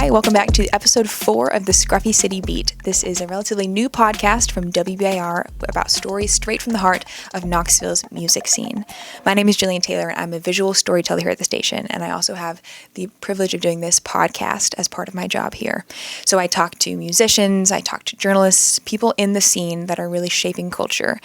Hi, welcome back to episode 4 of the Scruffy City Beat. This is a relatively new podcast from WBIR about stories straight from the heart of Knoxville's music scene. My name is Jillian Taylor, and I'm a visual storyteller here at the station, and I also have the privilege of doing this podcast as part of my job here. So I talk to musicians, I talk to journalists, people in the scene that are really shaping culture.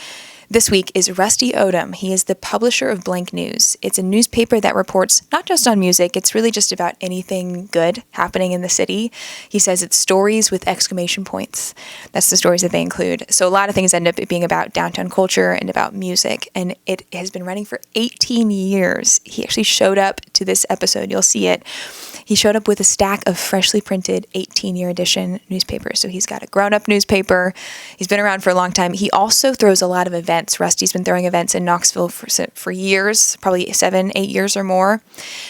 This week is Rusty Odom. He is the publisher of Blank News. It's a newspaper that reports not just on music, it's really just about anything good happening in the city. He says it's stories with exclamation points. That's the stories that they include. So a lot of things end up being about downtown culture and about music, and it has been running for 18 years. He actually showed up to this episode. You'll see it. He showed up with a stack of freshly printed 18-year edition newspapers. So he's got a grown-up newspaper. He's been around for a long time. He also throws a lot of events. Rusty's been throwing events in Knoxville for years, probably 7-8 years or more,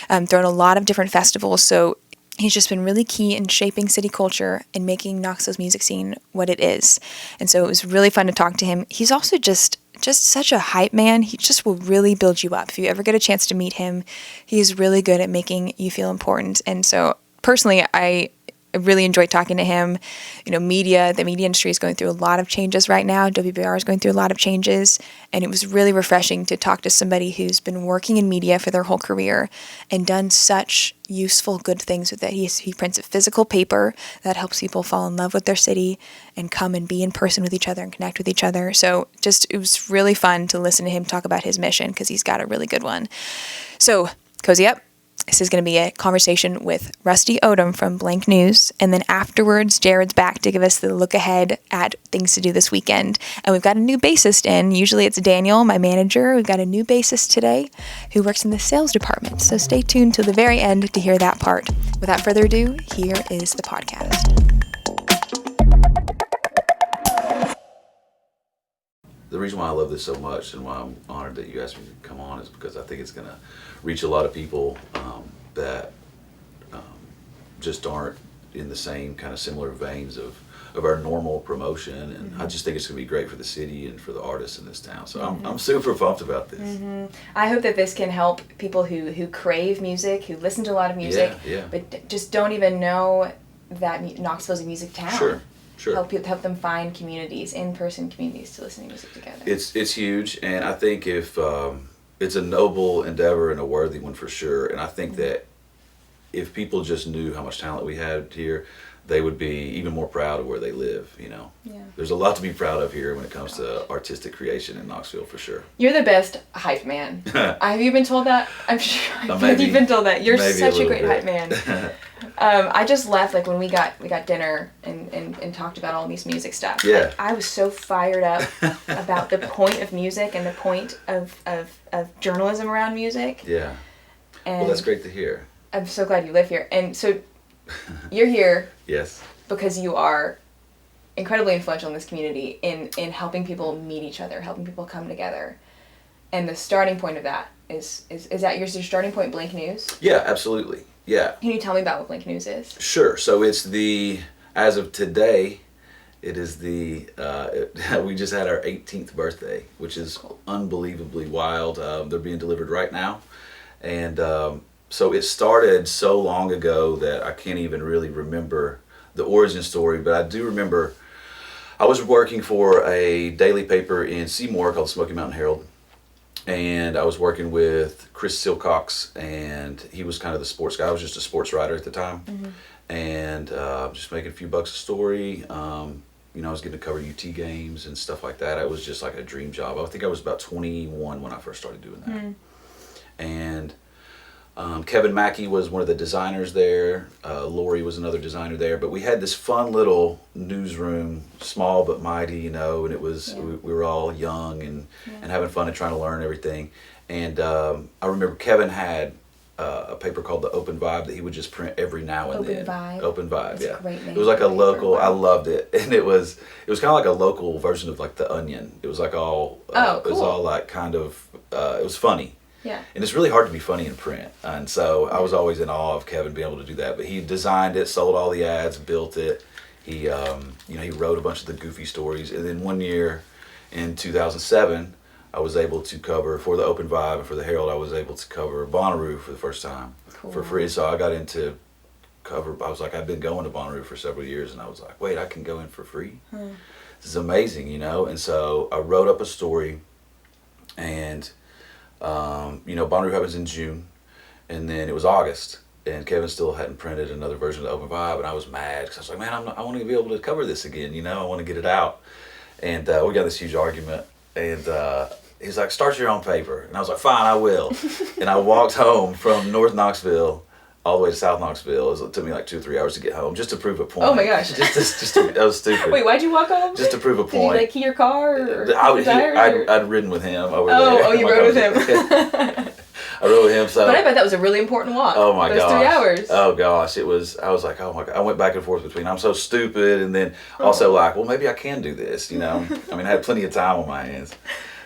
thrown a lot of different festivals. So he's just been really key in shaping city culture and making Knoxville's music scene what it is. And so it was really fun to talk to him. He's also just such a hype man. He just will really build you up. If you ever get a chance to meet him, he's really good at making you feel important. And so personally, I really enjoyed talking to him. You know, the media industry is going through a lot of changes right now. WBR is going through a lot of changes. And it was really refreshing to talk to somebody who's been working in media for their whole career and done such useful, good things with it. He prints a physical paper that helps people fall in love with their city and come and be in person with each other and connect with each other. So it was really fun to listen to him talk about his mission because he's got a really good one. So cozy up. This is going to be a conversation with Rusty Odom from Blank News. And then afterwards, Jared's back to give us the look ahead at things to do this weekend. And we've got a new bassist in. Usually it's Daniel, my manager. We've got a new bassist today who works in the sales department. So stay tuned till the very end to hear that part. Without further ado, here is the podcast. The reason why I love this so much and why I'm honored that you asked me to come on is because I think it's going to reach a lot of people that just aren't in the same kind of similar veins of our normal promotion. And I just think it's going to be great for the city and for the artists in this town. So I'm super pumped about this. I hope that this can help people who crave music, who listen to a lot of music, but just don't even know that Knoxville's a music town. Sure. Help them find communities, in-person communities to listen to music together. It's huge, and I think if it's a noble endeavor and a worthy one for sure. And I think that if people just knew how much talent we had here, they would be even more proud of where they live. You know, there's a lot to be proud of here when it comes to artistic creation in Knoxville for sure. You're the best hype man. Have you been told that? I'm sure you've been told that. You're such a great hype man. I just left when we got dinner and talked about all these music stuff. Yeah. I was so fired up about the point of music and the point of journalism around music. Yeah. And well, that's great to hear. I'm so glad you live here. And so you're here. Yes. Because you are incredibly influential in this community in helping people meet each other, helping people come together. And the starting point of that is that your starting point, Blank News? Yeah, absolutely. Yeah. Can you tell me about what Blank News is? Sure. So it's as of today, it is we just had our 18th birthday, which is unbelievably wild. They're being delivered right now. And so it started so long ago that I can't even really remember the origin story, but I do remember I was working for a daily paper in Seymour called Smoky Mountain Herald. And I was working with Chris Silcox, and he was kind of the sports guy. I was just a sports writer at the time, and just making a few bucks a story. I was getting to cover UT games and stuff like that. It was just like a dream job. I think I was about 21 when I first started doing that. And Kevin Mackey was one of the designers there. Lori was another designer there. But we had this fun little newsroom, small but mighty, and it was we were all young and having fun and trying to learn everything. And I remember Kevin had a paper called The Open Vibe that he would just print every now and then. Open Vibe, That's yeah. A great name. It was like a local. I loved it, and it was kind of like a local version of like The Onion. It was like all. Cool. It was all like kind of. It was funny. Yeah. And it's really hard to be funny in print. And so I was always in awe of Kevin being able to do that. But he designed it, sold all the ads, built it. He, he wrote a bunch of the goofy stories. And then one year in 2007, I was able to cover, for the Open Vibe and for the Herald, I was able to cover Bonnaroo for the first time for free. So I got into cover. I was like, I've been going to Bonnaroo for several years, and I was like, wait, I can go in for free? This is amazing, you know? And so I wrote up a story, and, you know, Bonnaroo happens in June, and then it was August, and Kevin still hadn't printed another version of the Open Vibe, and I was mad, because I was like, man, I want to be able to cover this again, you know? I want to get it out. And we got this huge argument, and he's like, start your own paper. And I was like, fine, I will. And I walked home from North Knoxville all the way to South Knoxville. It took me like 2 or 3 hours to get home just to prove a point. Oh my gosh. That was stupid. Wait, why'd you walk home? Just to prove a point. Did you like key your car? Or I'd ridden with him over there. Oh, you rode with him. I rode with him. So. But I bet that was a really important walk. Oh my gosh. 3 hours. Oh gosh, I was like, oh my god. I went back and forth between I'm so stupid and then also like, well, maybe I can do this, you know? I mean, I had plenty of time on my hands.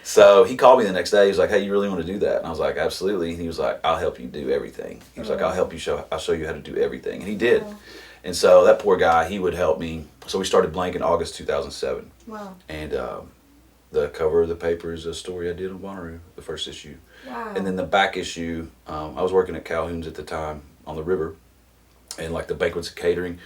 So he called me the next day. He was like, hey, you really want to do that? And I was like, absolutely. And he was like, I'll help you do everything. He was like, I'll show you how to do everything. And he did. And so that poor guy, he would help me. So we started blank in August 2007. Wow. And the cover of the paper is a story I did on Bonnaroo, the first issue. Wow. And then the back issue, I was working at Calhoun's at the time on the river, and like the banquets and catering,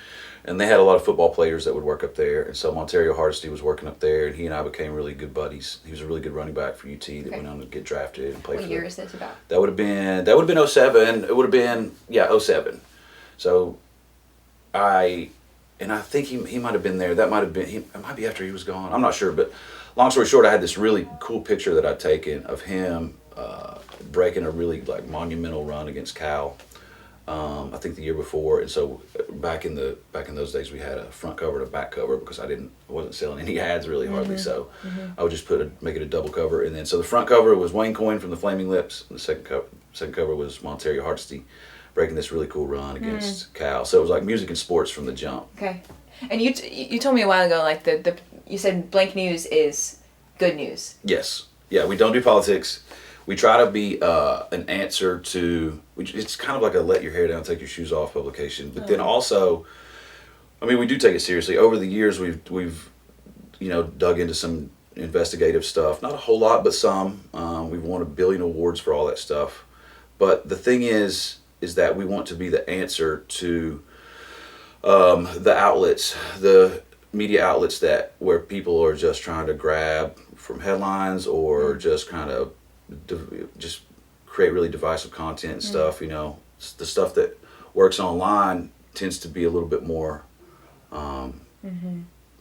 and they had a lot of football players that would work up there. And so Montario Hardesty was working up there, and he and I became really good buddies. He was a really good running back for UT that went on to get drafted and play for them. What year is this about? That would have been 07. It would have been 07. So I think he might have been there. That might have been it might be after he was gone. I'm not sure, but long story short, I had this really cool picture that I'd taken of him breaking a really like monumental run against Cal. I think the year before, and so back in those days we had a front cover and a back cover because I wasn't selling any ads really hardly, so I would just make it a double cover, and then so the front cover was Wayne Coyne from the Flaming Lips, and the second cover was Montario Hardesty breaking this really cool run against Cal. So it was like music and sports from the jump. Okay, and you told me a while ago like you said blank news is good news. Yes, yeah, we don't do politics. We try to be an answer to, it's kind of like a let your hair down, take your shoes off publication. But then also, I mean, we do take it seriously. Over the years, we've dug into some investigative stuff. Not a whole lot, but some. We've won 1 billion awards for all that stuff. But the thing is that we want to be the answer to the outlets, the media outlets where people are just trying to grab from headlines or just kind of just create really divisive content and stuff. You know, the stuff that works online tends to be a little bit more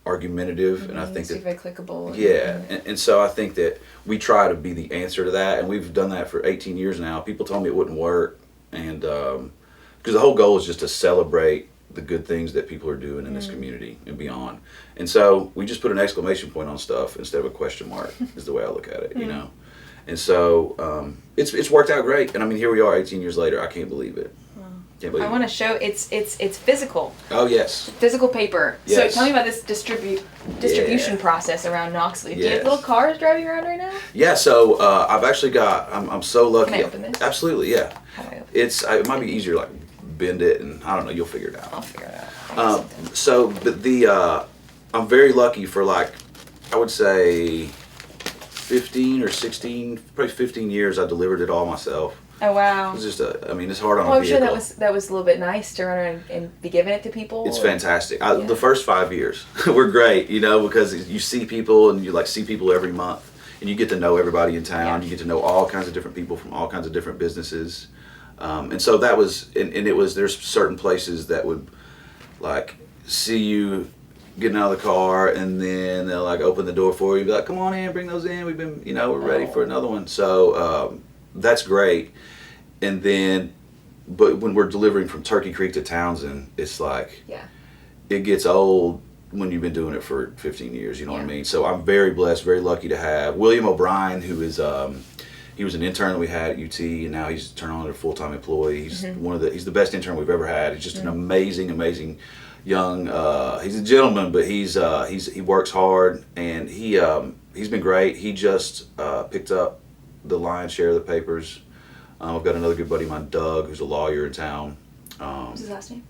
argumentative, and I think that very clickable. And so I think that we try to be the answer to that, and we've done that for 18 years now. People told me it wouldn't work, and because the whole goal is just to celebrate the good things that people are doing in this community and beyond. And so we just put an exclamation point on stuff instead of a question mark is the way I look at it, you know. And so it's worked out great. And I mean, here we are 18 years later. I can't believe it. Can't believe I want to show it's physical. Oh, yes. Physical paper. Yes. So tell me about this distribution process around Knoxville. Do you have little cars driving around right now? Yeah, so I've actually got, I'm so lucky. Can I open this? Absolutely, yeah. How do I open it might be easier, like bend it, and I don't know, you'll figure it out. I'll figure it out. But I'm very lucky for like, I would say 15 or 16, probably 15 years I delivered it all myself. Oh wow! It's just it's hard on a I'm vehicle. sure that was a little bit nice to run around and be giving it to people. It's fantastic. The first 5 years were great, you know, because you see people and you like see people every month, and you get to know everybody in town. You get to know all kinds of different people from all kinds of different businesses, and so that was and it was. There's certain places that would like see you getting out of the car, and then they'll like open the door for you, be like, "Come on in, bring those in. We've been, we're ready for another one." So that's great. And then, but when we're delivering from Turkey Creek to Townsend, it's like, it gets old when you've been doing it for 15 years. You know what I mean? So I'm very blessed, very lucky to have William O'Brien, who is he was an intern that we had at UT, and now he's turned on to a full-time employee. He's he's the best intern we've ever had. He's just an amazing young. He's a gentleman, but he works hard, and he's been great. He just picked up the lion's share of the papers. I've got another good buddy of mine, Doug, who's a lawyer in town. What's his last name?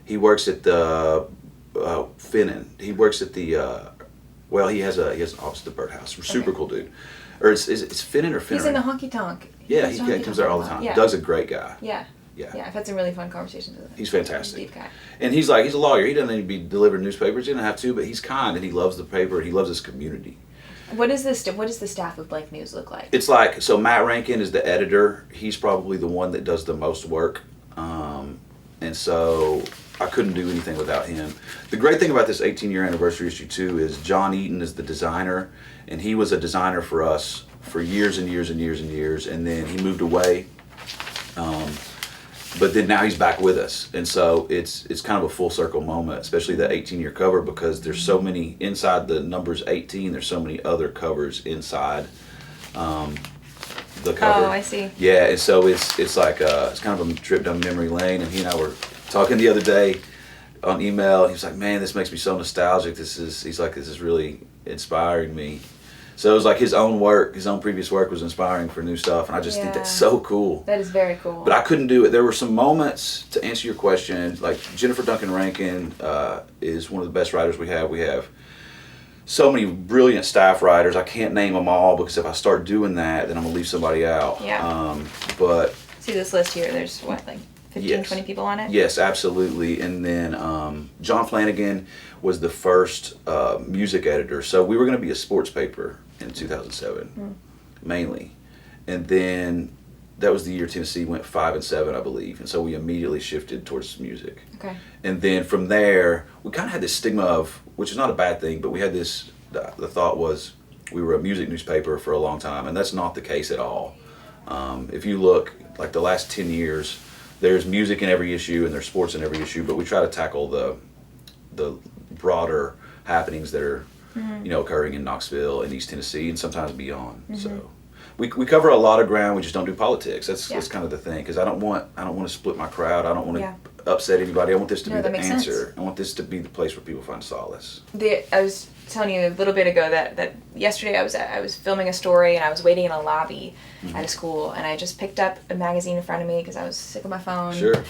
He works at the Finnan. He works at the he has an office at the Birdhouse. Super cool dude. Or it's Finnan or Finnan? He's in the honky tonk. Yeah, he comes there all the time. Yeah. Doug's a great guy. Yeah. Yeah. Yeah, I've had some really fun conversations with him. He's fantastic. Deep guy. And he's a lawyer. He doesn't need to be delivering newspapers. He doesn't have to, but he's kind and he loves the paper and he loves his community. What does the staff of Blank News look like? It's like, so Matt Rankin is the editor. He's probably the one that does the most work. And so I couldn't do anything without him. The great thing about this 18-year anniversary issue too is John Eaton is the designer, and he was a designer for us for years and years and years and years, and then he moved away. But then now he's back with us, and so it's kind of a full circle moment, especially that 18-year cover, because there's so many inside the numbers 18. There's so many other covers inside the cover. Oh, I see. Yeah, and so it's like it's kind of a trip down memory lane. And he and I were talking the other day on email. He was like, "Man, this makes me so nostalgic. This is really inspiring me." So it was like his own work, his own previous work was inspiring for new stuff, and I just think that's so cool. That is very cool. But I couldn't do it. There were some moments, to answer your question, like Jennifer Duncan Rankin is one of the best writers we have. We have so many brilliant staff writers. I can't name them all because if I start doing that, then I'm going to leave somebody out. Yeah. But see this list here. There's what, like 15, 20 people on it? Yes, absolutely. And then John Flanagan was the first music editor. So we were going to be a sports paper in 2007, mainly. And then that was the year Tennessee went 5-7, I believe. And so we immediately shifted towards music. Okay. And then from there, we kind of had this stigma of, which is not a bad thing, but we had this, the thought was we were a music newspaper for a long time, and that's not the case at all. If you look, like the last 10 years, there's music in every issue and there's sports in every issue, but we try to tackle the broader happenings that are occurring in Knoxville and East Tennessee and sometimes beyond. So we cover a lot of ground. We just don't do politics. That's kind of the thing, because I don't want to split my crowd. I don't want to upset anybody. I want this to be the answer. Sense. I want this to be the place where people find solace. I was telling you a little bit ago that yesterday I was filming a story and I was waiting in a lobby at a school, and I just picked up a magazine in front of me because I was sick of my phone. Sure.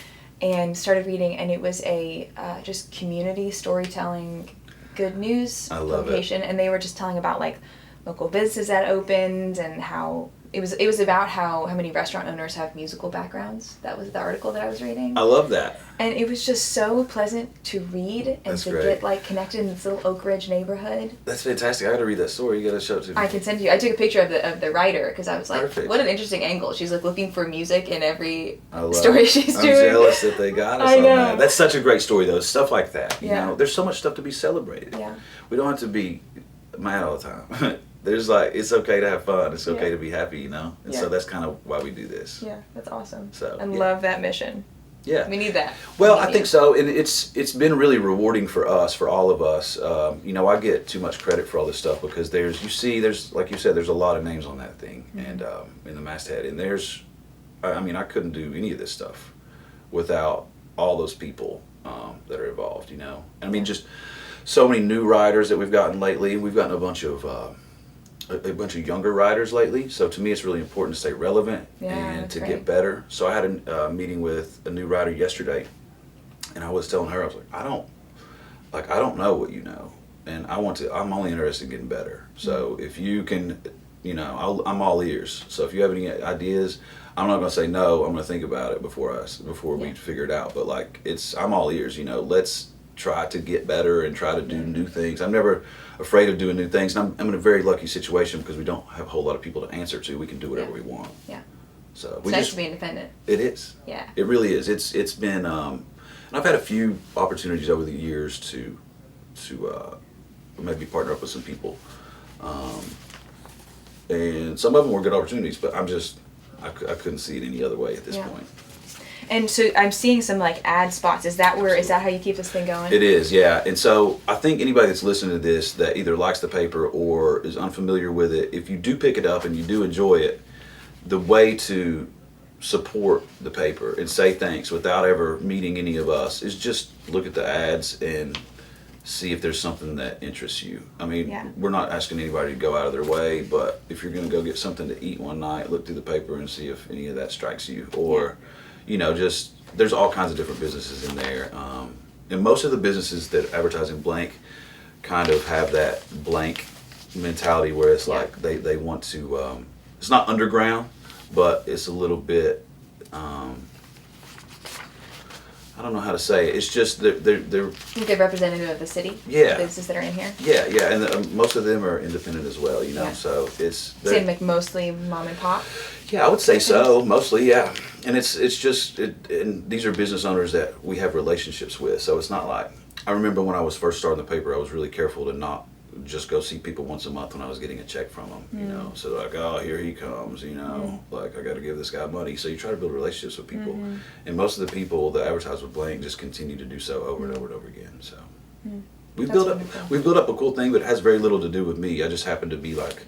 And started reading, and it was a just community storytelling, good news publication, and they were just telling about like local businesses that opened and how it was about how many restaurant owners have musical backgrounds. That was the article that I was reading. I love that. And it was just so pleasant to read and That's to great. Get like connected in this little Oak Ridge neighborhood. That's fantastic. I got to read that story. You got to show it to me. I can send you. I took a picture of the writer because I was like, Perfect. what an interesting angle. She's like looking for music in every story she's doing. I'm jealous that they got us I on know. that. That's such a great story though. Stuff like that. You Yeah. know, there's so much stuff to be celebrated. Yeah. We don't have to be mad all the time. There's like, it's okay to have fun. It's okay to be happy, And so that's kind of why we do this. Yeah, that's awesome. So I love that mission. Yeah. We need that. Well, I think so, and it's been really rewarding for us, for all of us. I get too much credit for all this stuff because there's like you said, there's a lot of names on that thing, and in the masthead, and I couldn't do any of this stuff without all those people that are involved, And I mean, just so many new writers that we've gotten lately. We've gotten a bunch of younger writers lately, so to me it's really important to stay relevant and to get better. So I had a meeting with a new writer yesterday, and I was telling her, I was like, I don't know what you know, and I'm only interested in getting better. So if you can, I'm all ears. So if you have any ideas, I'm not going to say no. I'm going to think about it before we figure it out. But I'm all ears. Let's try to get better and try to do new things. I'm never afraid of doing new things. And I'm in a very lucky situation because we don't have a whole lot of people to answer to. We can do whatever we want. Yeah. So it's nice to be independent. It is. Yeah. It really is. It's been, and I've had a few opportunities over the years to maybe partner up with some people, and some of them were good opportunities. But I couldn't see it any other way at this point. And so I'm seeing some ad spots. Is that how you keep this thing going? It is, yeah. And so I think anybody that's listening to this that either likes the paper or is unfamiliar with it, if you do pick it up and you do enjoy it, the way to support the paper and say thanks without ever meeting any of us is just look at the ads and see if there's something that interests you. I mean, we're not asking anybody to go out of their way, but if you're going to go get something to eat one night, look through the paper and see if any of that strikes you. Or just there's all kinds of different businesses in there, and most of the businesses that advertise in blank kind of have that blank mentality where it's like they want to. It's not underground, but it's a little bit I don't know how to say it. It's just they're Like a representative of the city? Yeah. The businesses that are in here? Yeah, yeah, and most of them are independent as well, you know, Yeah. so it's... Same, like mostly mom and pop? Yeah, I would say so, mostly, yeah. And it's just, and these are business owners that we have relationships with, so it's not like... I remember when I was first starting the paper, I was really careful to not just go see people once a month when I was getting a check from them, you know. So like, oh, here he comes, you know, like I got to give this guy money. So you try to build relationships with people, and most of the people that advertise with Blank just continue to do so over and over and over again. So we've built up a cool thing, but it has very little to do with me. I just happen to be like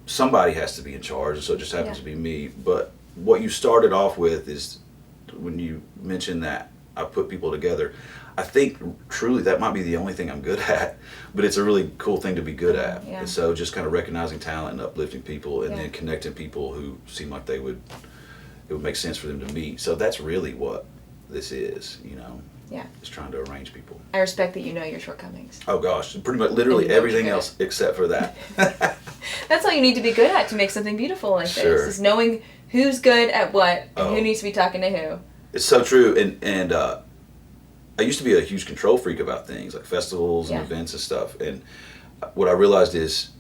somebody has to be in charge, and so it just happens to be me. But what you started off with is when you mentioned that I put people together. I think truly that might be the only thing I'm good at, but it's a really cool thing to be good at. Yeah. And so just kind of recognizing talent and uplifting people, and then connecting people who seem like it would make sense for them to meet. So that's really what this is, you know. Yeah. Just trying to arrange people. I respect that you know your shortcomings. Oh gosh, pretty much literally everything else except for that. That's all you need to be good at to make something beautiful like this, is knowing who's good at what and who needs to be talking to who. It's so true, and I used to be a huge control freak about things like festivals and events and stuff. And what I realized is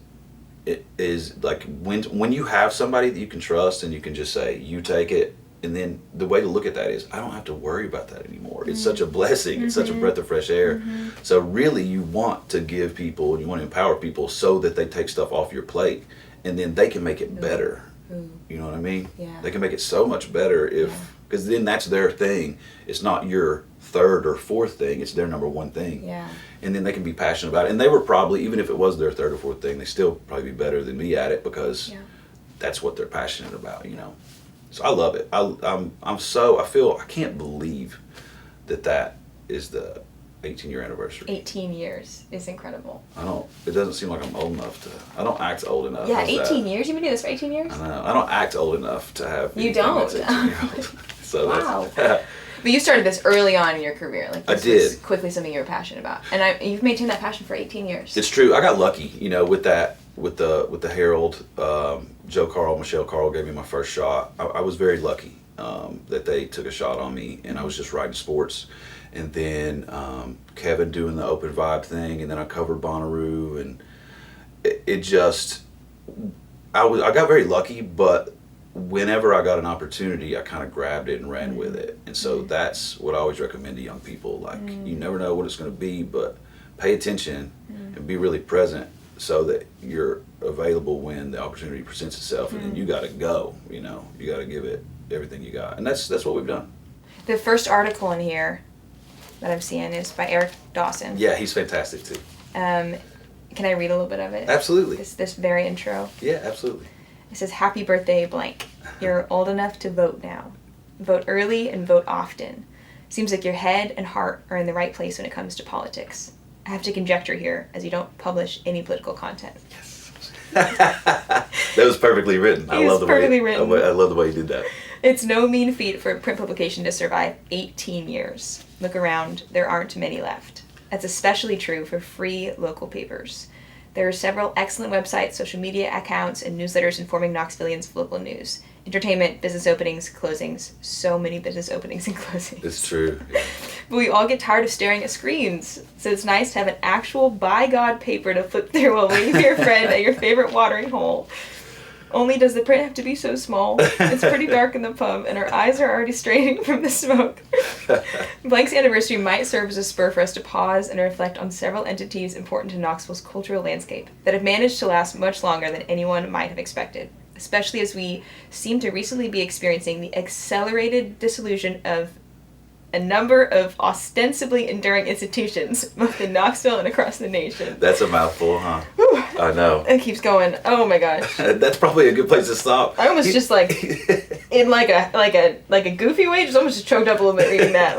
like when you have somebody that you can trust and you can just say, you take it. And then the way to look at that is I don't have to worry about that anymore. It's such a blessing. It's such a breath of fresh air. So really you want to give people, and you want to empower people so that they take stuff off your plate and then they can make it better. You know what I mean? Yeah. They can make it so much better because then that's their thing. It's not your third or fourth thing, it's their number one thing. Yeah. And then they can be passionate about it. And they were probably, even if it was their third or fourth thing, they still probably be better than me at it because that's what they're passionate about, you know. So I love it. I can't believe that is the 18-year anniversary. 18 years is incredible. It doesn't seem like I'm old enough I don't act old enough. Yeah, 18 years? You've been doing this for 18 years? I know. I don't act old enough to have... You don't? So wow. But you started this early on in your career. Like this I did. was quickly something you were passionate about. And you've maintained that passion for 18 years. It's true. I got lucky, you know, with that, with the Herald. Joe Carl, Michelle Carl gave me my first shot. I was very lucky that they took a shot on me, and I was just writing sports. And then Kevin doing the Open Vibe thing, and then I covered Bonnaroo, and it just, I got very lucky, but whenever I got an opportunity, I kind of grabbed it and ran with it. And so that's what I always recommend to young people. Like, you never know what it's going to be, but pay attention and be really present so that you're available when the opportunity presents itself. And then you got to go, you know, you got to give it everything you got. And that's what we've done. The first article in here that I'm seeing is by Eric Dawson. Yeah, he's fantastic too. Can I read a little bit of it? Absolutely. This very intro. Yeah, absolutely. It says, "Happy birthday, blank. You're old enough to vote now. Vote early and vote often. Seems like your head and heart are in the right place when it comes to politics. I have to conjecture here, as you don't publish any political content." Yes. That was perfectly written. I love the way you did that. "It's no mean feat for a print publication to survive 18 years. Look around, there aren't many left. That's especially true for free local papers. There are several excellent websites, social media accounts, and newsletters informing Knoxvillians of local news. Entertainment, business openings, closings. So many business openings and closings. It's true. Yeah. But we all get tired of staring at screens, so it's nice to have an actual by God paper to flip through while waiting for your friend at your favorite watering hole. Only does the print have to be so small. It's pretty dark in the pub, and our eyes are already straining from the smoke. Blank's anniversary might serve as a spur for us to pause and reflect on several entities important to Knoxville's cultural landscape that have managed to last much longer than anyone might have expected, especially as we seem to recently be experiencing the accelerated dissolution of a number of ostensibly enduring institutions, both in Knoxville and across the nation." That's a mouthful, huh? Whew. I know. It keeps going. Oh my gosh. That's probably a good place to stop. I almost just like in like a goofy way, just almost just choked up a little bit reading that.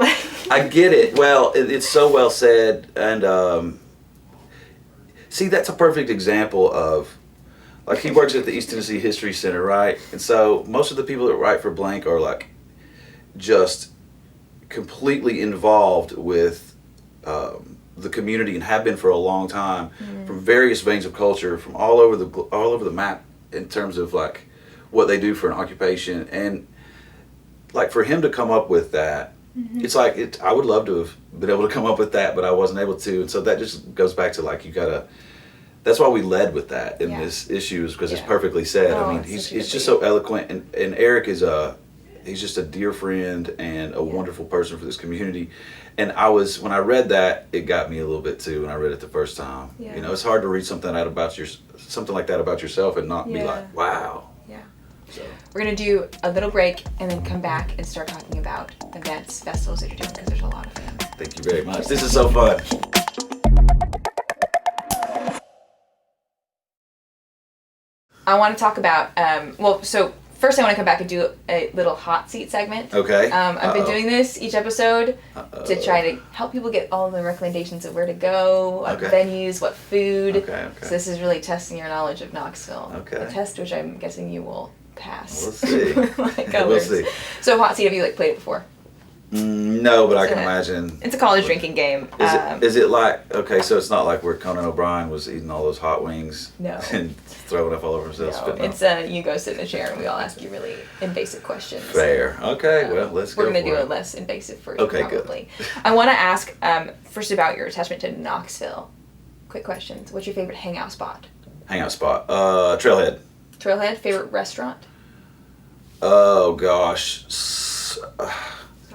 I get it. Well, it's so well said, and see, that's a perfect example of, like, he works at the East Tennessee History Center, right? And so most of the people that write for Blank are like just completely involved with the community and have been for a long time, from various veins of culture, from all over the map in terms of like what they do for an occupation. And like for him to come up with that It's like I would love to have been able to come up with that, but I wasn't able to. And so that just goes back to like you gotta. That's why we led with that in this issue, is because it's perfectly said. I mean, he's just so eloquent, and Eric is he's just a dear friend and a wonderful person for this community. And when I read that, it got me a little bit too when I read it the first time. Yeah. You know, it's hard to read something like that about yourself and not be like, wow. Yeah. So. We're going to do a little break and then come back and start talking about events, festivals that you're doing, because there's a lot of them. Thank you very much. This is so fun. I want to talk about, so first I want to come back and do a little hot seat segment. Okay. I've been doing this each episode to try to help people get all the recommendations of where to go, what venues, what food. Okay. So this is really testing your knowledge of Knoxville. Okay. A test which I'm guessing you will pass. We'll see. We'll see. So hot seat, have you played it before? No, but I can imagine. It's a college drinking game. Is it like, okay, so it's not like where Conan O'Brien was eating all those hot wings and throwing up all over himself? No, it's you go sit in a chair and we all ask you really invasive questions. Fair. Okay, well, let's go. We're going to do it less invasive for you, okay, probably. Good. I want to ask first about your attachment to Knoxville. Quick questions. What's your favorite hangout spot? Trailhead. Trailhead? Favorite restaurant? Oh, gosh.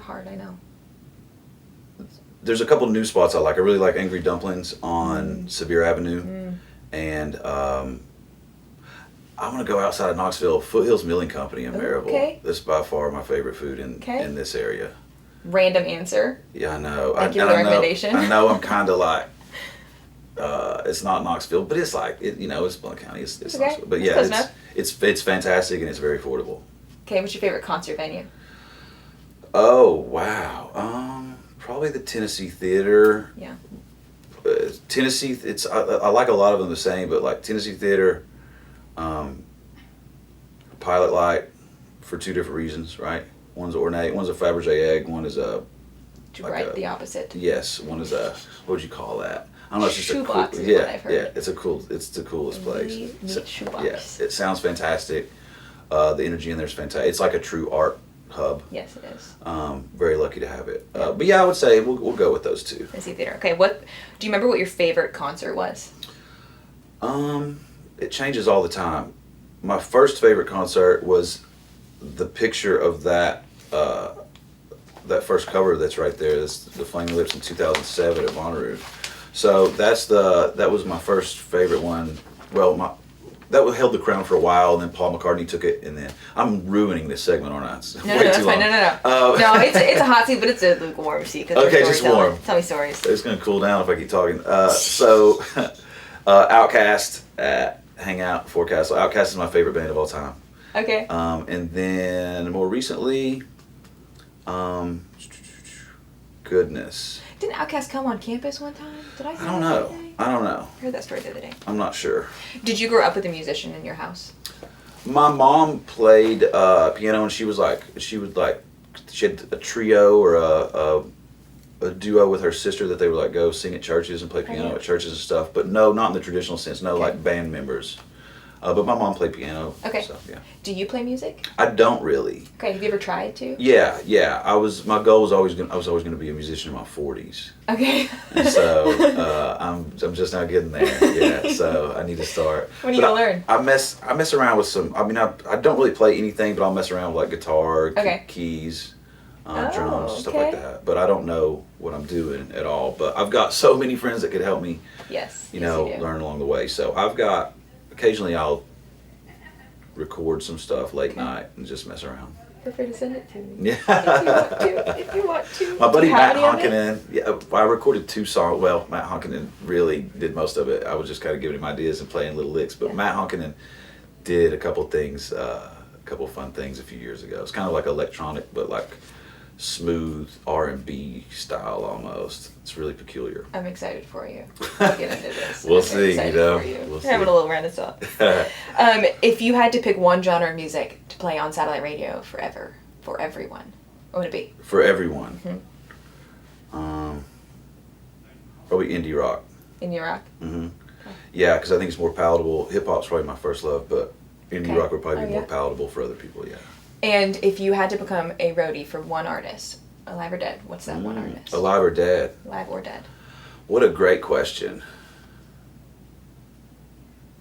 Hard, I know. There's a couple new spots I like. I really like Angry Dumplings on Sevier Avenue. And I'm going to go outside of Knoxville, Foothills Milling Company in Maryville. Okay. That's by far my favorite food in this area. Random answer. Yeah, I know. Thank you for the recommendation. I know I'm kind of like, it's not Knoxville, but it's like, it's Blount County. It's Knoxville. But yeah, it's fantastic and it's very affordable. Okay, what's your favorite concert venue? Oh, wow. Probably the Tennessee Theater. Yeah. Tennessee, I like a lot of them the same, but like Tennessee Theater, Pilot Light, for two different reasons, right? One's ornate, one's a Fabergé egg, one is a... the opposite. Yes, one is a, what would you call that? I don't know, it's just shoebox a cool... is what I've heard. Yeah, it's the coolest place. Shoebox. Yeah, it sounds fantastic. The energy in there is fantastic. It's like a true art hub. Yes, it is. Very lucky to have it. But yeah, I would say we'll go with those two. Tennessee Theater. Okay, do you remember what your favorite concert was? It changes all the time. My first favorite concert was the picture of that first cover that's right there. That's the Flaming Lips in 2007 at Bonnaroo. So that was my first favorite one. Well, that held the crown for a while, and then Paul McCartney took it, and then I'm ruining this segment, aren't I? No, that's fine. No. No, it's a hot seat, but it's a lukewarm seat. Okay, just warm. Tell me stories. It's going to cool down if I keep talking. So, Outkast at Hangout Forecastle. Outkast is my favorite band of all time. Okay. And then more recently, goodness. Didn't Outkast come on campus one time? Did I hear I don't know. I heard that story the other day. I'm not sure. Did you grow up with a musician in your house? My mom played piano, and she had a trio or a duo with her sister that they would go sing at churches and play piano at churches and stuff. But no, not in the traditional sense. No, like band members. But my mom played piano. Okay. So, yeah. Do you play music? I don't really. Okay. Have you ever tried to? Yeah. My goal was always gonna be a musician in my 40s. Okay. And so I'm just now getting there. Yeah. So I need to start. When are you gonna learn? I mess around with some. I mean, I don't really play anything, but I'll mess around with guitar, keys, drums, stuff like that. But I don't know what I'm doing at all. But I've got so many friends that could help me. Yes. Learn along the way. So occasionally I'll record some stuff late night and just mess around. Feel free to send it to me. Yeah. If you want to. My buddy Matt Honkinen, I recorded 2 songs. Well, Matt Honkinen really did most of it. I was just kind of giving him ideas and playing little licks. But Matt Honkinen did a couple things, a couple fun things a few years ago. It's kind of like electronic, but smooth R&B style almost. It's really peculiar. I'm excited for you. I'll get into this. We'll see, You're having a little renaissance. If you had to pick one genre of music to play on satellite radio forever, for everyone, what would it be? For everyone? Mm-hmm. Probably indie rock. Indie rock? Mm-hmm. Okay. Yeah, because I think it's more palatable. Hip-hop's probably my first love, but indie rock would probably be more palatable for other people, yeah. And if you had to become a roadie for one artist, Alive or Dead? What's that one artist? Alive or Dead? Alive or Dead. What a great question.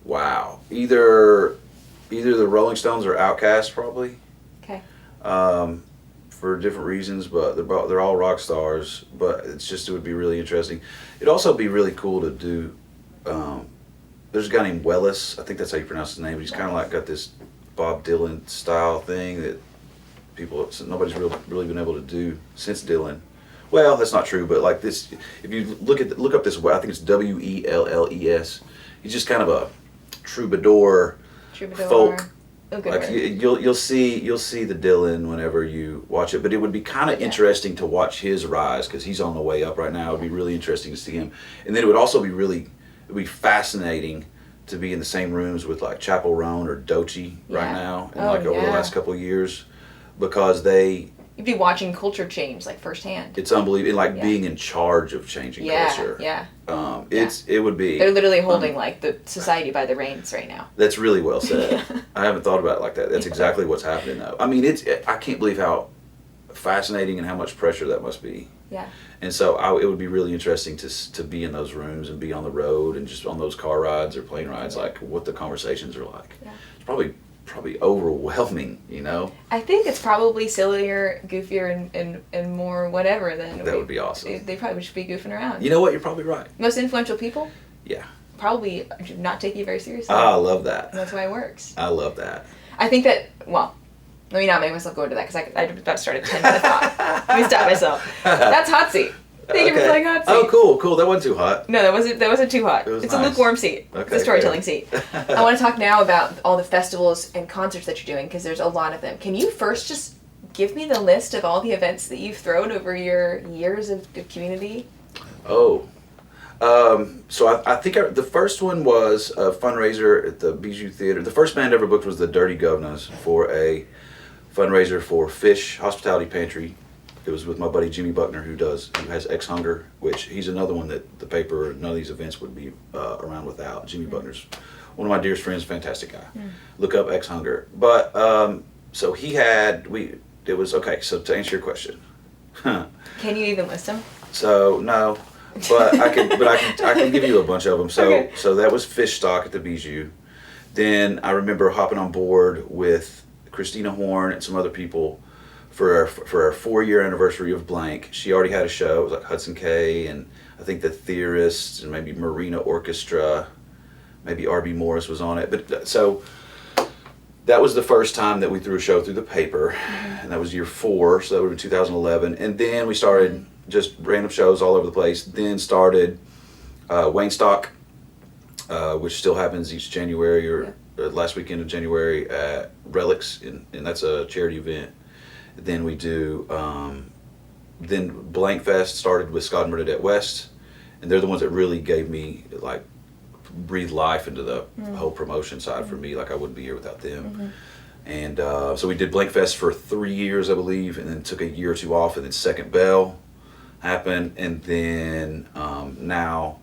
Wow. Either the Rolling Stones or Outkast, probably. Okay. For different reasons, but they're all rock stars. But it would be really interesting. It'd also be really cool to do. There's a guy named Wellis. I think that's how you pronounce his name. But he's kind of like got this Bob Dylan style thing that nobody's really been able to do since Dylan. Well, that's not true, but like this, if you look up this, I think it's Wells. He's just kind of a troubadour. Folk. Like you'll see the Dylan whenever you watch it, but it would be kind of interesting to watch his rise because he's on the way up right now. It'd be really interesting to see him, and then it would also be fascinating to be in the same rooms with like Chappell Roan or Doechii right now, and over the last couple of years, because you'd be watching culture change like firsthand. It's unbelievable, like being in charge of changing culture. Yeah. It would be. They're literally holding like the society by the reins right now. That's really well said. I haven't thought about it like that. That's exactly what's happening though. I mean, I can't believe how fascinating and how much pressure that must be. Yeah. And so it would be really interesting to be in those rooms and be on the road and just on those car rides or plane rides, like what the conversations are like. Yeah. It's probably overwhelming, you know? I think it's probably sillier, goofier, and more whatever than... That would be awesome. They probably should be goofing around. You know what? You're probably right. Most influential people? Yeah. Probably not take you very seriously. I love that. And that's why it works. I love that. I think that, well, let me not make myself go into that because I about to start a 10-minute thought. Let me stop myself. That's Hot Seat. Thank you for playing Hot Seat. Oh, cool. That wasn't too hot. No, that wasn't too hot. It's nice. A lukewarm seat. Okay, it's a storytelling seat. I want to talk now about all the festivals and concerts that you're doing because there's a lot of them. Can you first just give me the list of all the events that you've thrown over your years of community? Oh. So I think the first one was a fundraiser at the Bijou Theater. The first band ever booked was the Dirty Governors for a fundraiser for Fish Hospitality Pantry. It was with my buddy Jimmy Buckner who has Ex Hunger, which he's another one that the paper, none of these events would be around without. Jimmy Buckner's one of my dearest friends, fantastic guy. Look up Ex Hunger. But so he had so to answer your question. Can you even list them? So no. But I can give you a bunch of them. So So that was Fish Stock at the Bijou. Then I remember hopping on board with Christina Horn and some other people for our 4-year anniversary of Blank. She already had a show. It was like Hudson K and I think the Theorists and maybe Marina Orchestra, maybe R.B. Morris was on it. But so that was the first time that we threw a show through the paper, and that was year 4. So that would have been 2011. And then we started just random shows all over the place. Then started Wayne Stock, which still happens each January or last weekend of January at Relics, and that's a charity event. Then we do, then Blank Fest started with Scott and Bernadette West, and they're the ones that really gave me, like, breathed life into the whole promotion side for me, like I wouldn't be here without them. And so we did Blank Fest for 3 years, I believe, and then took a year or 2 off, and then Second Bell happened, and then now,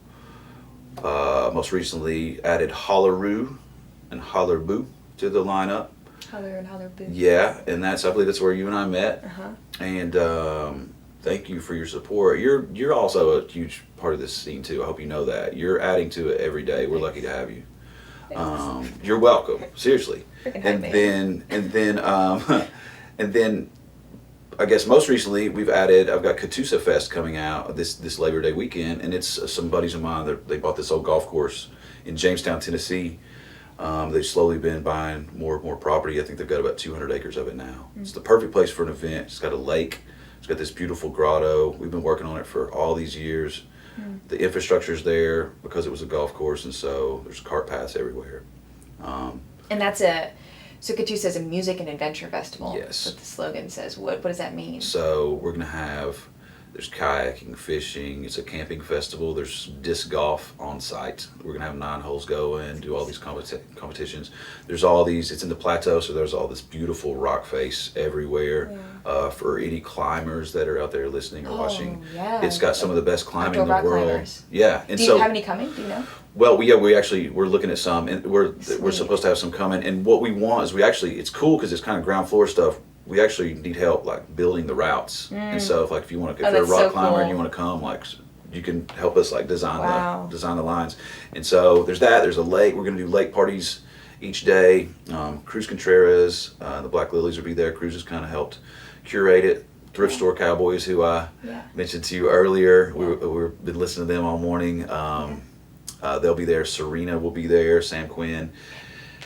most recently added Hollaroo and Hollarboo to the lineup. Holler and Hollarboo. Yeah, and I believe that's where you and I met. And thank you for your support. You're also a huge part of this scene too. I hope you know that. You're adding to it every day. We're lucky to have you. You're welcome. Seriously. And then I guess most recently I've got Catoosa Fest coming out this Labor Day weekend, and it's some buddies of mine. They bought this old golf course in Jamestown, Tennessee. They've slowly been buying more and more property. I think they've got about 200 acres of it now. It's the perfect place for an event. It's got a lake. It's got this beautiful grotto. We've been working on it for all these years. The infrastructure's there because it was a golf course, and so there's cart paths everywhere. And that's so Catoosa is a music and adventure festival. Yes. That's what the slogan says. What does that mean? So we're going to have, there's kayaking, fishing, it's a camping festival, there's disc golf on site. We're going to have 9 holes going, do all these competitions. There's all these, it's in the plateau, so there's all this beautiful rock face everywhere. For any climbers that are out there listening or watching. Yeah. It's got some of the best climbing in the world. Climbers. Yeah. And do you have any coming? Do you know? Well, we're looking at some, and we're supposed to have some coming. And what we want is it's cool because it's kind of ground floor stuff. we actually need help like building the routes. And so if you want to, if you're a that's rock so climber and cool. you want to come, like you can help us like Wow. design the lines. And so there's that. There's a lake. We're gonna do lake parties each day. Cruz Contreras, the Black Lilies will be there. Cruz has kind of helped curate it. Thrift Store Cowboys, who I mentioned to you earlier, we've been listening to them all morning. They'll be there. Serena will be there. Sam Quinn.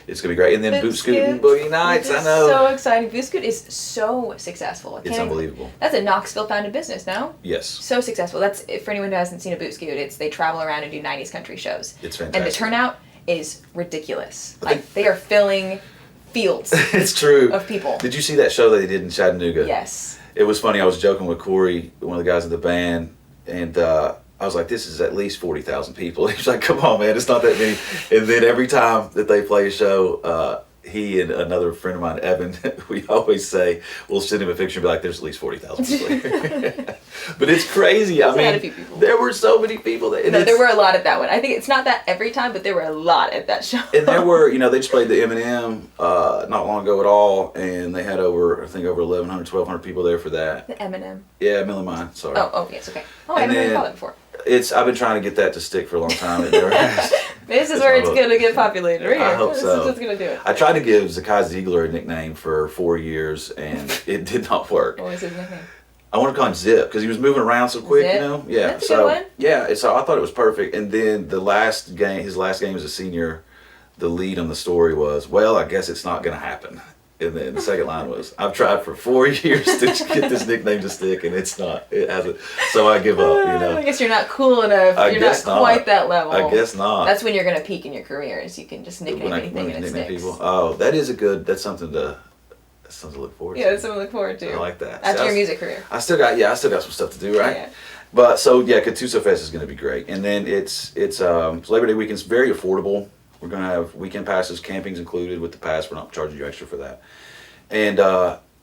It's gonna be great. And then Boot Scoot and Boogie Nights. I know. So exciting. Boot Scoot is so successful. It's unbelievable. That's a Knoxville founded business, no? Yes. So successful. That's, for anyone who hasn't seen a Boot Scoot, they travel around and do 90s country shows. It's fantastic. And the turnout is ridiculous. Like, they are filling fields. It's true. Of people. Did you see that show that they did in Chattanooga? Yes. It was funny. I was joking with Corey, one of the guys in the band, and I was like, this is at least 40,000 people. He's like, come on, man, it's not that many. And then every time that they play a show, he and another friend of mine, Evan, we always say, we'll send him a picture and be like, there's at least 40,000 people here. But it's crazy. I mean, a few people. There were so many people. There were a lot at that one. I think it's not that every time, but there were a lot at that show. And there were, they just played the M&M not long ago at all, and they had over 1,100, 1,200 people there for that. The M&M. Yeah, Million Mine, sorry. Oh, yes, okay. Oh, I haven't heard called it before. I've been trying to get that to stick for a long time. It never has. This is where it's going to get populated, right here. I hope so. This is what's going to do it. I tried to give Zakai Ziegler a nickname for 4 years, and it did not work. What was his nickname? I want to call him Zip because he was moving around so quick, Zip? Yeah, That's a good one. Yeah, so I thought it was perfect. And then his last game as a senior, the lead on the story was, well, I guess it's not going to happen. And then the second line was, I've tried for 4 years to get this nickname to stick, and it hasn't. So I give up, I guess you're not cool enough. You're not quite that level. I guess not. That's when you're going to peak in your career, is you can just nickname anything and it sticks. People. Oh, that's something to look forward to. Yeah, that's something to look forward to. I like that. After your music career. I still got some stuff to do, right? Yeah. But Catoosa Fest is going to be great. And then it's Labor Day weekend. It's very affordable. We're going to have weekend passes, camping's included with the pass. We're not charging you extra for that. And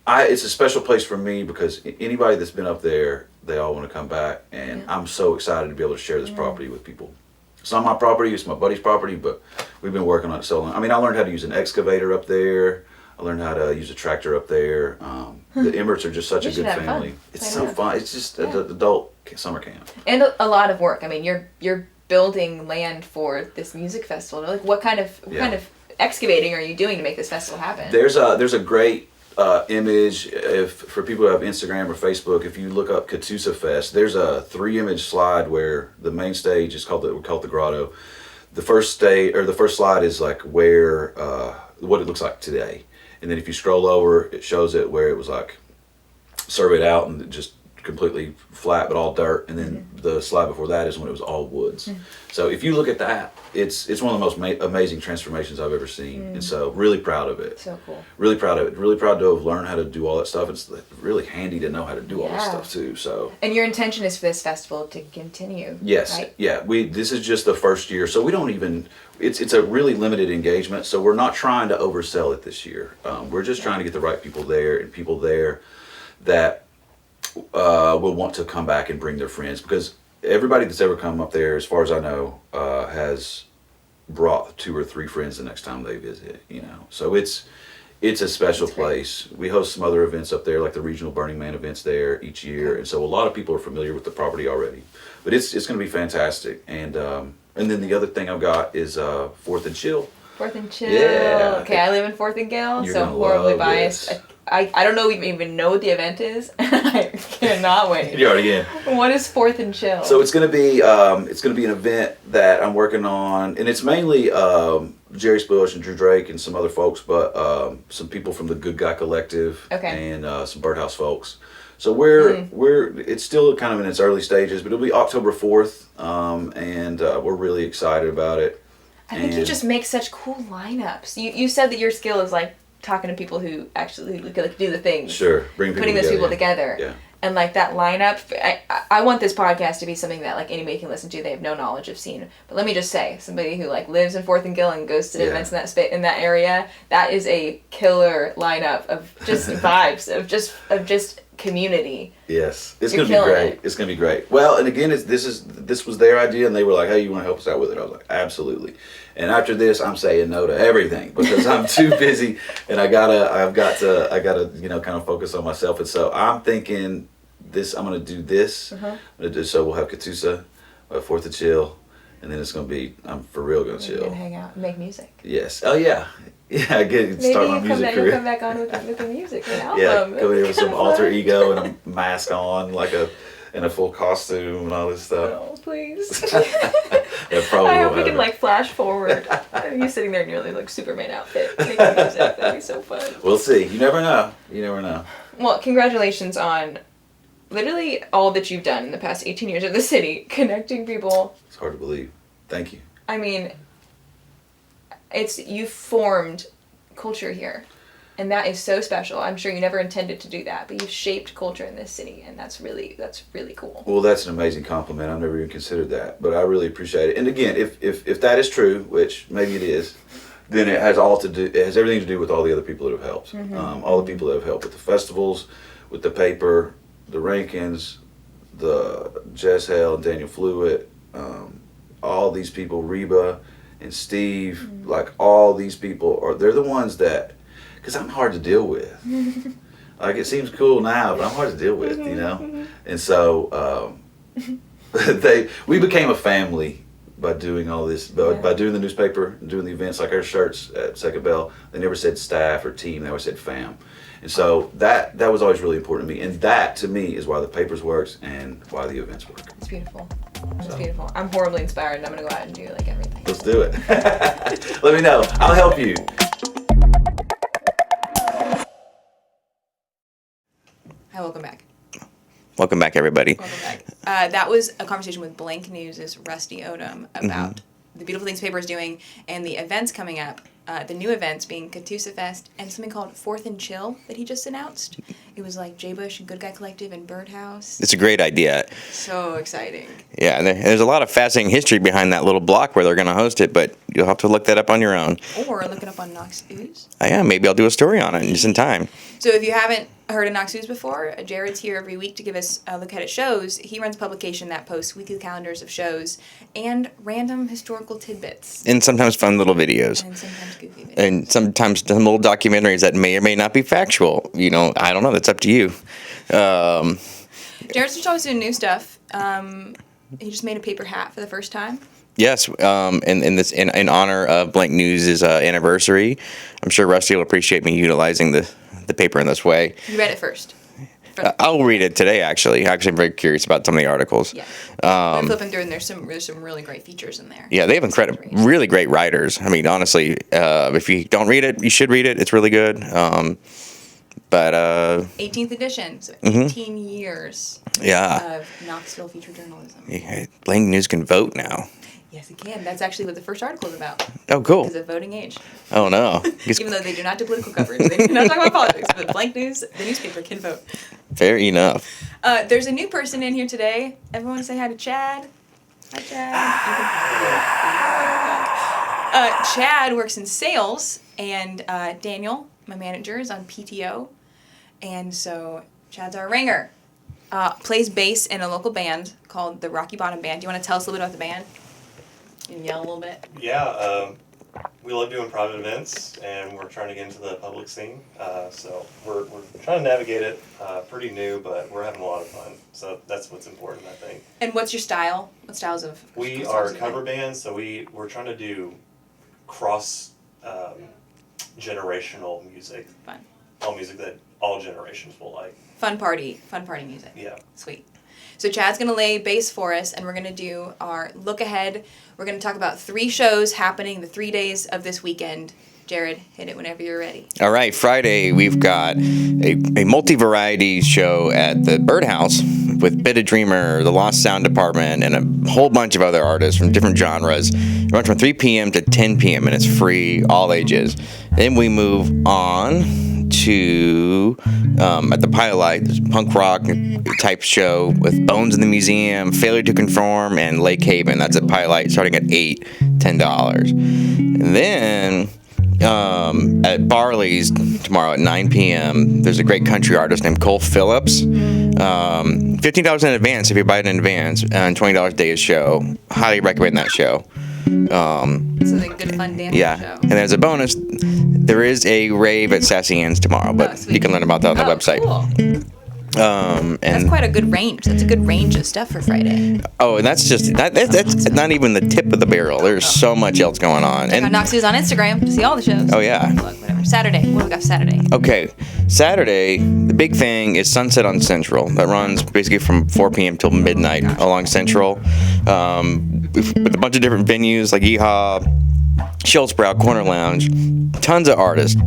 it's a special place for me because anybody that's been up there, they all want to come back. And I'm so excited to be able to share this property with people. It's not my property, it's my buddy's property, but we've been working on it so long. I mean, I learned how to use an excavator up there. I learned how to use a tractor up there. The Emmerts are just such a good family. Fun. It's so fun. It's just an adult summer camp. And a lot of work. I mean, you're building land for this music festival. Like, what kind of excavating are you doing to make this festival happen? There's a great image for people who have Instagram or Facebook. If you look up Catoosa Fest, there's a 3-image slide where the main stage is called the Grotto. The first slide is like where what it looks like today, and then if you scroll over, it shows it where it was like surveyed out and just completely flat but all dirt, and then the slide before that is when it was all woods. So if you look at that, it's one of the most amazing transformations I've ever seen, and so really proud of it. So cool. Really proud of it. Really proud to have learned how to do all that stuff. It's really handy to know how to do all this stuff too. So. And your intention is for this festival to continue. Yes. Right? Yeah. This is just the first year, so we don't even. It's a really limited engagement, so we're not trying to oversell it this year. We're just trying to get the right people there and people there that will want to come back and bring their friends, because everybody that's ever come up there, as far as I know, has brought 2 or 3 friends the next time they visit. So it's a special place. We host some other events up there, like the regional Burning Man events there each year, and so a lot of people are familiar with the property already. But it's going to be fantastic. And then the other thing I've got is 4th and Chill. 4th and Chill. Yeah. Okay, I live in 4th and Gale, so gonna horribly love biased. this. I don't even know what the event is. I cannot wait. You're already in. What is 4th and Chill? So it's going to be an event that I'm working on, and it's mainly Jerry Spush and Drew Drake and some other folks, but some people from the Good Guy Collective and some Birdhouse folks. So it's still kind of in its early stages, but it'll be October 4th, and we're really excited about it. I think you just make such cool lineups. You said that your skill is like talking to people who actually like do the things. Sure, putting those people together. Yeah. And like that lineup, I want this podcast to be something that like anybody can listen to. They have no knowledge of scene. But let me just say, somebody who like lives in 4th and Gill and goes to the events in that area, that is a killer lineup of just vibes, of just community. Yes, it's You're gonna be killing great. it. It's gonna be great. Well, and again, this was their idea, and they were like, "Hey, you want to help us out with it?" I was like, "Absolutely." And after this, I'm saying no to everything because I'm too busy, and I gotta kind of focus on myself. And so I'm thinking I'm gonna do this. I'm gonna do so we'll have Katusa, 4th of Chill, and then it's gonna be I'm for real gonna chill. You're gonna hang out and make music. Yes. Oh yeah. Yeah, Maybe start my music career. You'll come back on with the music, an album. Yeah, come in here with some alter ego and a mask on, in a full costume and all this stuff. Oh, please. That probably I will hope we can happen. flash forward. You sitting there in your Superman outfit making music. That'd be so fun. We'll see. You never know. You never know. Well, congratulations on literally all that you've done in the past 18 years of the city, connecting people. It's hard to believe. Thank you. I mean, you've formed culture here, and that is so special. I'm sure you never intended to do that, but you've shaped culture in this city, and that's really cool. Well, that's an amazing compliment. I've never even considered that, but I really appreciate it. And again, if that is true, which maybe it is, then it has everything to do with all the other people that have helped. All the people that have helped with the festivals, with the paper, the Rankins, the Jess Hale and Daniel Flewitt, all these people, Reba and Steve, like all these people they're the ones that, because I'm hard to deal with. Like it seems cool now, but I'm hard to deal with, And so we became a family by doing all this, by doing the newspaper, doing the events, like our shirts at Second Bell. They never said staff or team; they always said fam. And so that was always really important to me, and that to me is why the papers works and why the events work. It's beautiful. It's beautiful. I'm horribly inspired, and I'm gonna go out and do everything. Let's do it. Let me know. I'll help you. Hi, welcome back. Welcome back, everybody. Welcome back. That was a conversation with Blank News' Rusty Odom about the beautiful things paper is doing and the events coming up. The new events being Katusa Fest and something called 4th and Chill that he just announced. It was like J. Bush and Good Guy Collective and Birdhouse. It's a great idea. So exciting. Yeah, and there's a lot of fascinating history behind that little block where they're going to host it, but you'll have to look that up on your own. Or look it up on Knox Ooze. Oh, yeah, maybe I'll do a story on it just in time. So if you haven't heard of Knox Ooze before, Jared's here every week to give us a look at shows. He runs a publication that posts weekly calendars of shows and random historical tidbits. And sometimes fun little videos. And sometimes goofy videos. And sometimes some little documentaries that may or may not be factual. I don't know. That's up to you. Jared's just always doing new stuff. He just made a paper hat for the first time. Yes, in honor of Blank News' anniversary. I'm sure Rusty will appreciate me utilizing the paper in this way. You read it first. I'll read it today, actually. Actually, I'm very curious about some of the articles. Yeah. I'm flipping through, and there's some really great features in there. Yeah, they have really great writers. I mean, honestly, if you don't read it, you should read it. It's really good. 18th edition, so 18 years of Knoxville feature journalism. Yeah, Blank News can vote now. Yes, it can. That's actually what the first article is about. Oh, cool. Because of voting age. Oh, no. Even though they do not do political coverage. They do not talk about politics. But Blank News, the newspaper, can vote. Fair enough. There's a new person in here today. Everyone say hi to Chad. Hi, Chad. Chad works in sales, and Daniel, my manager, is on PTO. And so Chad's our ringer. Plays bass in a local band called the Rocky Bottom Band. Do you want to tell us a little bit about the band? You can yell a little bit. Yeah, we love doing private events, and we're trying to get into the public scene. So we're trying to navigate it. Pretty new, but we're having a lot of fun. So that's what's important, I think. And what's your style? What styles of? We are a cover band, so we're trying to do cross generational music. Fun. All music that all generations will like. Fun party music. Yeah. Sweet. So Chad's going to lay bass for us, and we're going to do our look ahead. We're going to talk about 3 shows happening the 3 days of this weekend. Jared, hit it whenever you're ready. All right, Friday we've got a multi-variety show at the Birdhouse with Bit of Dreamer, the Lost Sound Department, and a whole bunch of other artists from different genres. It runs from 3 p.m. to 10 p.m. and it's free, all ages. Then we move on to at the Pilot, there's a punk rock type show with Bones in the Museum, Failure to Conform, and Lake Haven. That's at Pilot, starting at $10. And then At Barley's tomorrow at 9 p.m., there's a great country artist named Cole Phillips. $15 in advance if you buy it in advance, and $20 a day of show. Highly recommend that show. It's a good fun dance show. And as a bonus, there is a rave at Sassy Ann's tomorrow, but you can learn about that on the website. Cool. That's quite a good range. That's a good range of stuff for Friday. Oh, and that's just that's not even the tip of the barrel. There's so much else going on. And Knoxville's on Instagram to see all the shows. Oh yeah. Look, whatever. Saturday. What do we got for Saturday? Okay, Saturday. The big thing is Sunset on Central. That runs basically from 4 p.m. till midnight along Central, with a bunch of different venues like Yeehaw, Schultzbrow, Corner Lounge, tons of artists,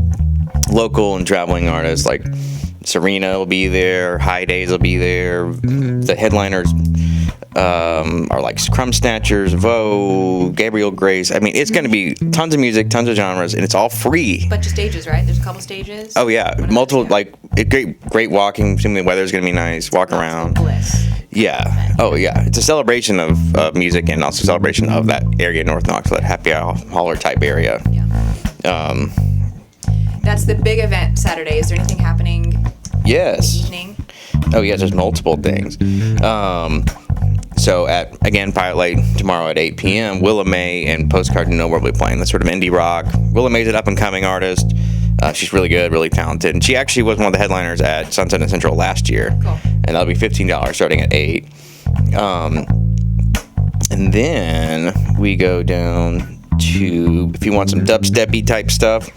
local and traveling artists like Serena will be there, High Days will be there. The headliners are like Crumb Snatchers, Vogue, Gabriel Grace. I mean, it's going to be tons of music, tons of genres, and it's all free. Bunch of stages, right? There's a couple stages. Oh yeah, multiple great walking. Assuming the weather's going to be nice, walk around. Bliss. Yeah. Oh yeah, it's a celebration of music and also a celebration of that area, North Knoxville, that happy holler type area. Yeah. That's the big event Saturday. Is there anything happening? Yes. Evening? Oh yes, there's multiple things. So at again Pilot Light tomorrow at 8 p.m. Willa May and Postcard to Nowhere will be playing. That's sort of indie rock. Willa May's an up and coming artist. She's really good, really talented, and she actually was one of the headliners at Sunset and Central last year. Cool. And that'll be $15 starting at 8. And then we go down to, if you want some dubsteppy type stuff,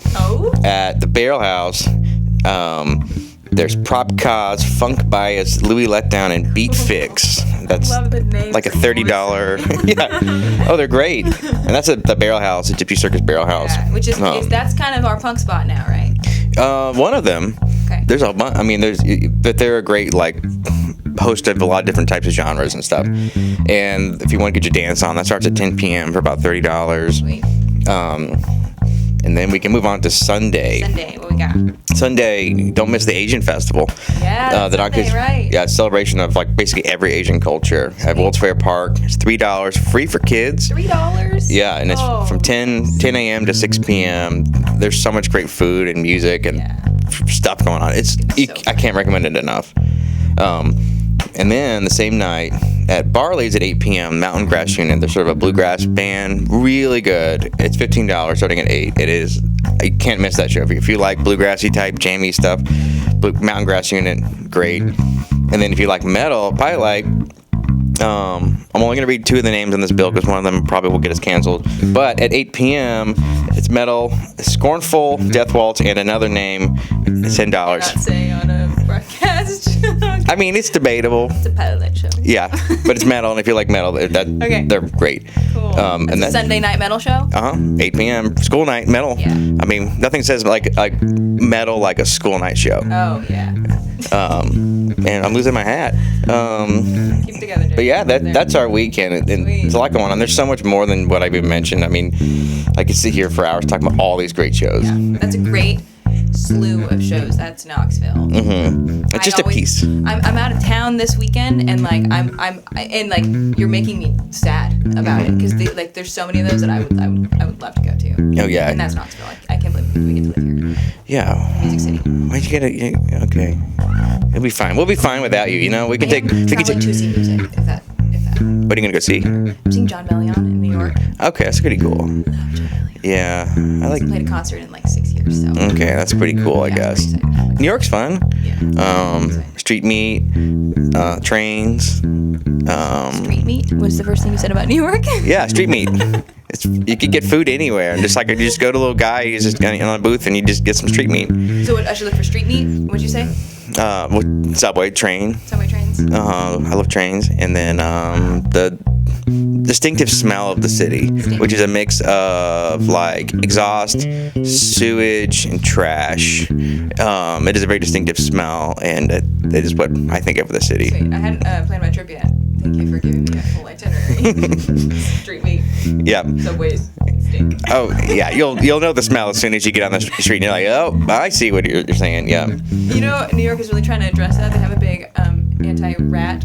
at the Barrel House. There's Prop Cause, Funk Bias, Louis Letdown, and Beat Fix. That's like a $30. Yeah. Oh, they're great. And that's at the Barrel House, the Gypsy Circus Barrel House. Yeah, which is that's kind of our punk spot now, right? One of them. Okay. There's a bunch. I mean, but they're a great host of a lot of different types of genres and stuff. And if you want to get your dance on, that starts at 10 p.m. for about $30. Sweet. And then we can move on to Sunday. Sunday, what we got? Sunday, don't miss the Asian Festival. Yeah, Sunday, right. Yeah, it's a celebration of basically every Asian culture at World's Fair Park. It's $3, free for kids. $3? Yeah, and it's from 10 a.m. to 6 p.m. There's so much great food and music and stuff going on. I can't recommend it enough. And then the same night at Barley's at 8 p.m., Mountain Grass Unit. They're sort of a bluegrass band. Really good. It's $15 starting at 8. It is. You can't miss that show. If you like bluegrassy type, jammy stuff, Mountain Grass Unit, great. And then if you like metal, Pilot Light, I'm only going to read 2 of the names on this bill because one of them probably will get us canceled. But at 8 p.m., it's metal, Scornful, Death Waltz, and another name. It's $10. Not saying on a broadcast. I mean, it's debatable. It's a Pilot Light show. Yeah, but it's metal, and if you like metal, they're great. Cool. And that's a Sunday night metal show? 8 p.m. School night metal. Yeah. I mean, nothing says like metal like a school night show. Oh, yeah. And I'm losing my hat. Keep it together, Jake. But yeah, that's our weekend, and there's a lot going on. There's so much more than what I've even mentioned. I mean, I could sit here for hours talking about all these great shows. Yeah, that's a great slew of shows. That's Knoxville. Mm-hmm. It's just a piece. I'm out of town this weekend, and you're making me sad about it because there's so many of those that I would love to go to. Oh yeah. And that's Knoxville. I can't believe we get to live here. Yeah. Music City. Why'd you get it? Okay. It'll be fine. We'll be fine without you. You know, we can take. Traveling to see music. If that. What are you gonna go see? I'm seeing John Bellion in New York. Okay, that's pretty cool. Yeah, I like. Played a concert in 6 years. So. Okay, that's pretty cool. I guess. New York's fun. Yeah. Street meat, trains. Street meat was the first thing you said about New York. Yeah, street meat. You could get food anywhere. You just go to a little guy. He's just on a booth, and you just get some street meat. So I should look for street meat. What'd you say? Subway trains. I love trains, and then the distinctive smell of the city, which is a mix of exhaust, sewage, and trash. It is a very distinctive smell, and it is what I think of the city. Sweet. I hadn't planned my trip yet. Thank you for giving me a full itinerary. Street meat. Yeah. Subways. Stink. Oh yeah, you'll know the smell as soon as you get on the street, and you're like, oh, I see what you're saying. Yeah. You know, New York is really trying to address that. They have a big anti-rat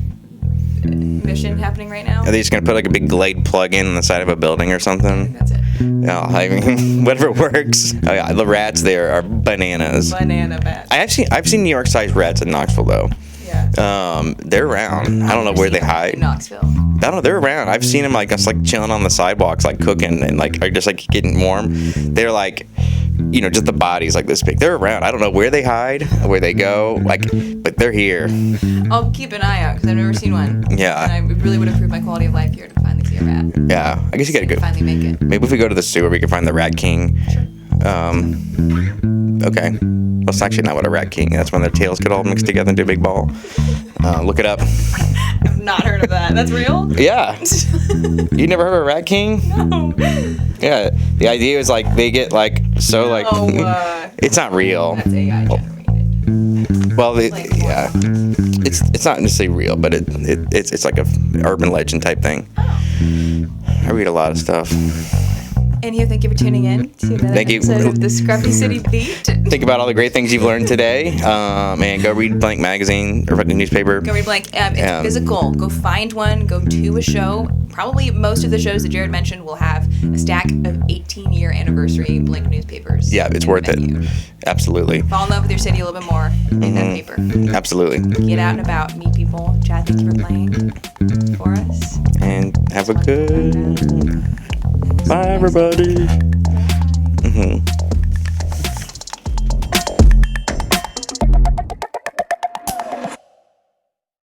mission happening right now? Are they just gonna put like a big Glade plug-in on the side of a building or something? That's it. Yeah, I mean, whatever works. Oh yeah, the rats there are bananas. Banana bat. I've seen New York-sized rats in Knoxville though. Yeah. They're around. I don't know where they hide. In Knoxville. I don't know. They're around. I've seen them like just like chilling on the sidewalks, like cooking and like are just like getting warm. They're like, just the bodies like this big. They're around. I don't know where they hide, where they go, but they're here. I'll keep an eye out because I've never seen one. Yeah. And I really would improve my quality of life here to finally see a rat. Yeah. I guess you gotta go. Finally make it. Maybe if we go to the sewer, we can find the Rat King. Okay. Well, it's actually not what a Rat King. That's when their tails get all mixed together into a big ball. Look it up. I've not heard of that. That's real? Yeah. You never heard of a Rat King? No. Yeah. The idea is like they get like so like. It's not real. That's AI generated. Well, yeah. It's not necessarily real, but it's like a urban legend type thing. I read a lot of stuff. Anywho, thank you for tuning in to another episode of the Scruffy City Beat. Think about all the great things you've learned today, and go read Blank magazine or the newspaper. Go read Blank. It's physical. Go find one. Go to a show. Probably most of the shows that Jared mentioned will have a stack of 18-year anniversary Blank newspapers. Yeah, it's worth it. Absolutely. Fall in love with your city a little bit more in that paper. Absolutely. Get out and about. Meet people. Chad, thank you for playing for us. And have a good... Bye, everybody.